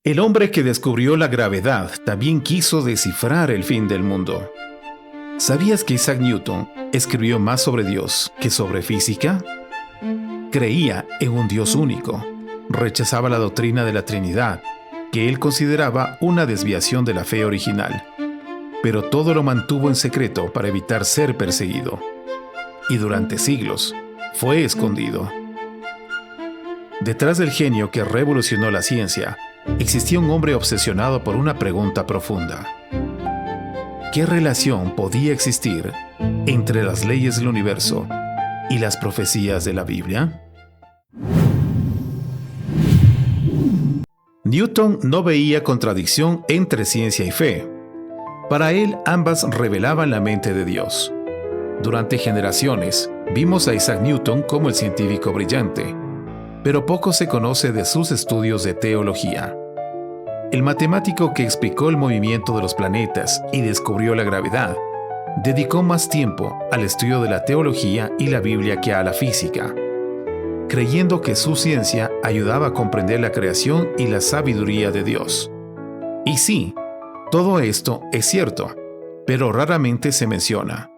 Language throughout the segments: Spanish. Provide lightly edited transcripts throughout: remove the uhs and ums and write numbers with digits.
El hombre que descubrió la gravedad también quiso descifrar el fin del mundo. ¿Sabías que Isaac Newton escribió más sobre Dios que sobre física? Creía en un Dios único. Rechazaba la doctrina de la Trinidad, que él consideraba una desviación de la fe original. Pero todo lo mantuvo en secreto para evitar ser perseguido. Y durante siglos fue escondido. Detrás del genio que revolucionó la ciencia, existía un hombre obsesionado por una pregunta profunda. ¿Qué relación podía existir entre las leyes del universo y las profecías de la Biblia? Newton no veía contradicción entre ciencia y fe. Para él, ambas revelaban la mente de Dios. Durante generaciones, vimos a Isaac Newton como el científico brillante, pero poco se conoce de sus estudios de teología. El matemático que explicó el movimiento de los planetas y descubrió la gravedad, dedicó más tiempo al estudio de la teología y la Biblia que a la física, creyendo que su ciencia ayudaba a comprender la creación y la sabiduría de Dios. Y sí, todo esto es cierto, pero raramente se menciona.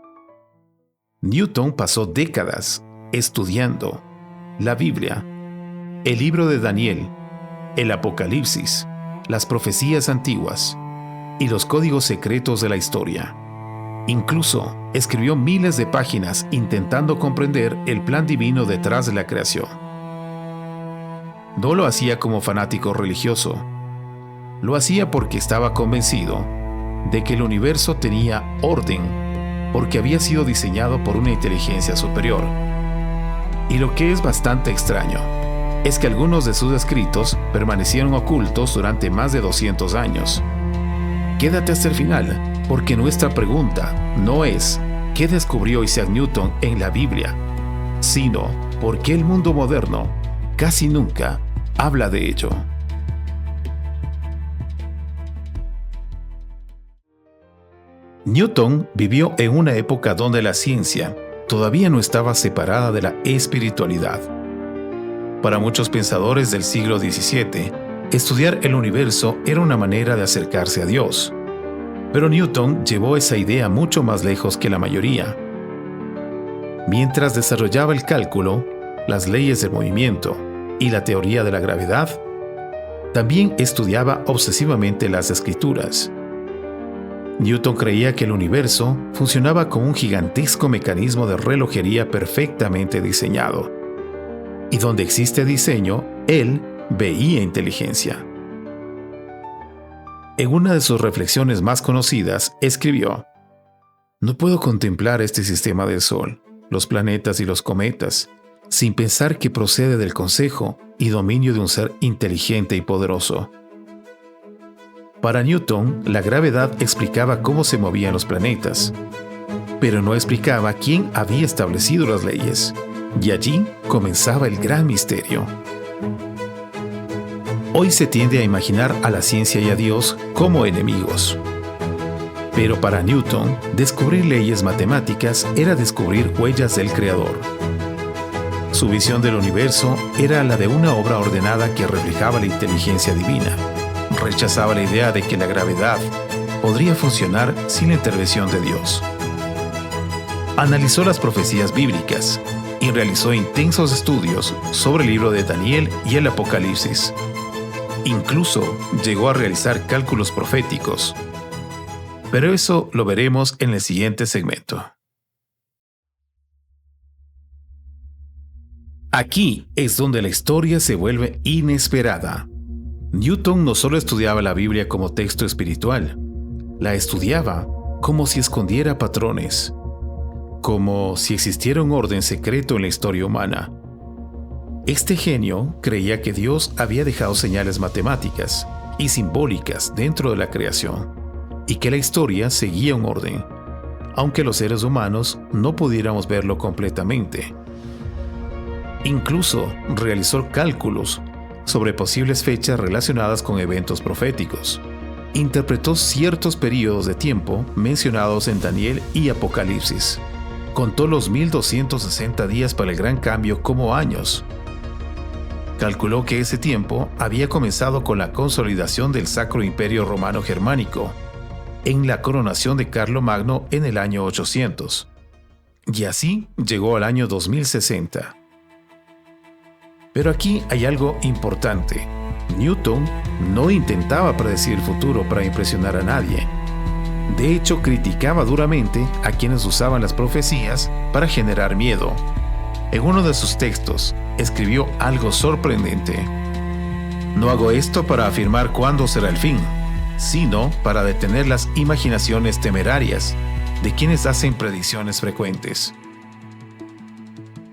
Newton pasó décadas estudiando la Biblia, el libro de Daniel, el Apocalipsis, las profecías antiguas y los códigos secretos de la historia. Incluso escribió miles de páginas intentando comprender el plan divino detrás de la creación. No lo hacía como fanático religioso. Lo hacía porque estaba convencido de que el universo tenía orden, porque había sido diseñado por una inteligencia superior. Y lo que es bastante extraño es que algunos de sus escritos permanecieron ocultos durante más de 200 años. Quédate hasta el final, porque nuestra pregunta no es ¿qué descubrió Isaac Newton en la Biblia?, sino ¿por qué el mundo moderno casi nunca habla de ello? Newton vivió en una época donde la ciencia todavía no estaba separada de la espiritualidad. Para muchos pensadores del siglo XVII, estudiar el universo era una manera de acercarse a Dios. Pero Newton llevó esa idea mucho más lejos que la mayoría. Mientras desarrollaba el cálculo, las leyes del movimiento y la teoría de la gravedad, también estudiaba obsesivamente las escrituras. Newton creía que el universo funcionaba como un gigantesco mecanismo de relojería perfectamente diseñado. Y donde existe diseño, él veía inteligencia. En una de sus reflexiones más conocidas, escribió: «No puedo contemplar este sistema del Sol, los planetas y los cometas, sin pensar que procede del consejo y dominio de un ser inteligente y poderoso». Para Newton, la gravedad explicaba cómo se movían los planetas, pero no explicaba quién había establecido las leyes. Y allí comenzaba el gran misterio. Hoy se tiende a imaginar a la ciencia y a Dios como enemigos. Pero para Newton, descubrir leyes matemáticas era descubrir huellas del Creador. Su visión del universo era la de una obra ordenada que reflejaba la inteligencia divina. Rechazaba la idea de que la gravedad podría funcionar sin la intervención de Dios. Analizó las profecías bíblicas y realizó intensos estudios sobre el libro de Daniel y el Apocalipsis. Incluso llegó a realizar cálculos proféticos. Pero eso lo veremos en el siguiente segmento. Aquí es donde la historia se vuelve inesperada. Newton no solo estudiaba la Biblia como texto espiritual, la estudiaba como si escondiera patrones, como si existiera un orden secreto en la historia humana. Este genio creía que Dios había dejado señales matemáticas y simbólicas dentro de la creación, y que la historia seguía un orden, aunque los seres humanos no pudiéramos verlo completamente. Incluso realizó cálculos sobre posibles fechas relacionadas con eventos proféticos. Interpretó ciertos periodos de tiempo mencionados en Daniel y Apocalipsis. Contó los 1260 días para el gran cambio como años. calculó que ese tiempo había comenzado con la consolidación del Sacro Imperio Romano Germánico, en la coronación de Carlomagno en el año 800. Y así llegó al año 2060. Pero aquí hay algo importante. Newton no intentaba predecir el futuro para impresionar a nadie. De hecho, criticaba duramente a quienes usaban las profecías para generar miedo. En uno de sus textos, escribió algo sorprendente. No hago esto para afirmar cuándo será el fin, sino para detener las imaginaciones temerarias de quienes hacen predicciones frecuentes.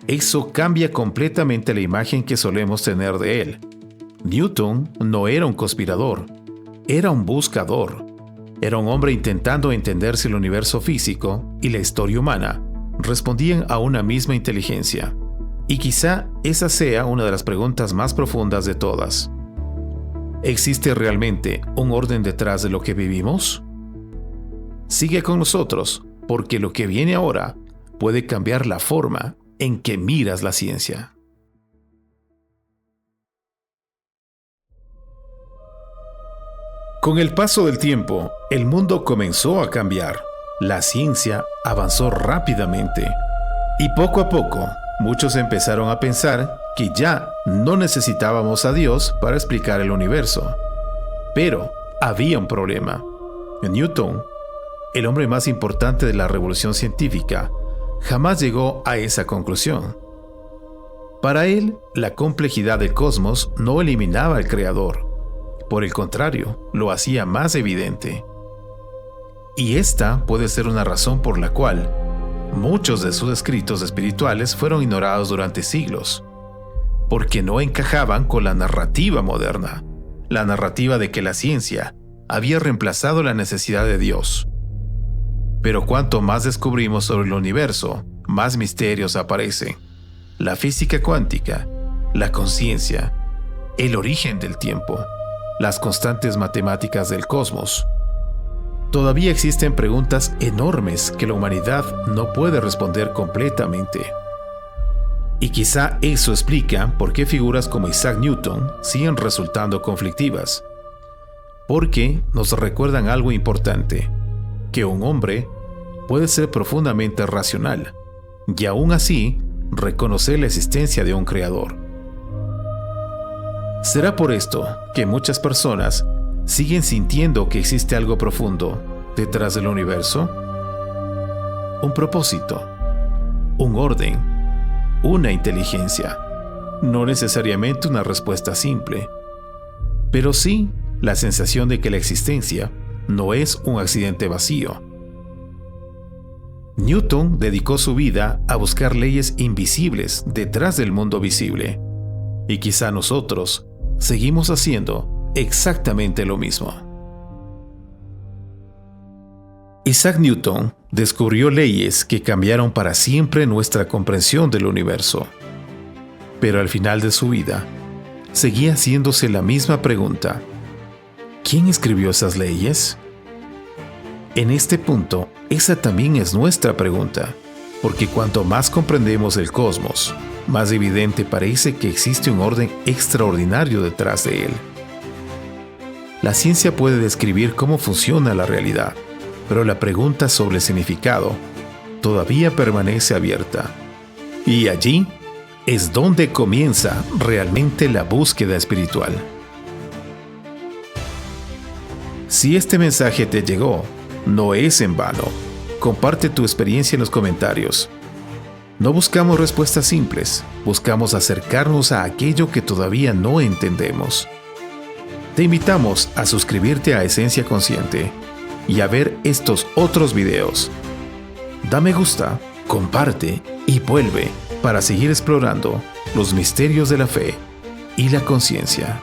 Eso cambia completamente la imagen que solemos tener de él. Newton no era un conspirador, era un buscador. Era un hombre intentando entender si el universo físico y la historia humana respondían a una misma inteligencia. Y quizá esa sea una de las preguntas más profundas de todas. ¿Existe realmente un orden detrás de lo que vivimos? Sigue con nosotros, porque lo que viene ahora puede cambiar la forma en que miras la ciencia. Con el paso del tiempo, el mundo comenzó a cambiar. La ciencia avanzó rápidamente. Y poco a poco, muchos empezaron a pensar que ya no necesitábamos a Dios para explicar el universo. Pero había un problema. Newton, el hombre más importante de la revolución científica, jamás llegó a esa conclusión. Para él, la complejidad del cosmos no eliminaba al Creador. Por el contrario, lo hacía más evidente. Y esta puede ser una razón por la cual muchos de sus escritos espirituales fueron ignorados durante siglos, porque no encajaban con la narrativa moderna, la narrativa de que la ciencia había reemplazado la necesidad de Dios. Pero cuanto más descubrimos sobre el universo, más misterios aparecen. La física cuántica, la conciencia, el origen del tiempo, las constantes matemáticas del cosmos. Todavía existen preguntas enormes que la humanidad no puede responder completamente. Y quizá eso explica por qué figuras como Isaac Newton siguen resultando conflictivas. Porque nos recuerdan algo importante, que un hombre puede ser profundamente racional y aún así reconocer la existencia de un creador. ¿Será por esto que muchas personas siguen sintiendo que existe algo profundo detrás del universo? Un propósito, un orden, una inteligencia. No necesariamente una respuesta simple, pero sí la sensación de que la existencia no es un accidente vacío. Newton dedicó su vida a buscar leyes invisibles detrás del mundo visible, y quizá nosotros seguimos haciendo exactamente lo mismo. Isaac Newton descubrió leyes que cambiaron para siempre nuestra comprensión del universo. Pero al final de su vida, seguía haciéndose la misma pregunta: ¿quién escribió esas leyes? En este punto, esa también es nuestra pregunta, porque cuanto más comprendemos el cosmos, más evidente parece que existe un orden extraordinario detrás de él. La ciencia puede describir cómo funciona la realidad, pero la pregunta sobre el significado todavía permanece abierta. Y allí es donde comienza realmente la búsqueda espiritual. Si este mensaje te llegó, no es en vano. Comparte tu experiencia en los comentarios. No buscamos respuestas simples, buscamos acercarnos a aquello que todavía no entendemos. Te invitamos a suscribirte a Esencia Consciente y a ver estos otros videos. Da me gusta, comparte y vuelve para seguir explorando los misterios de la fe y la conciencia.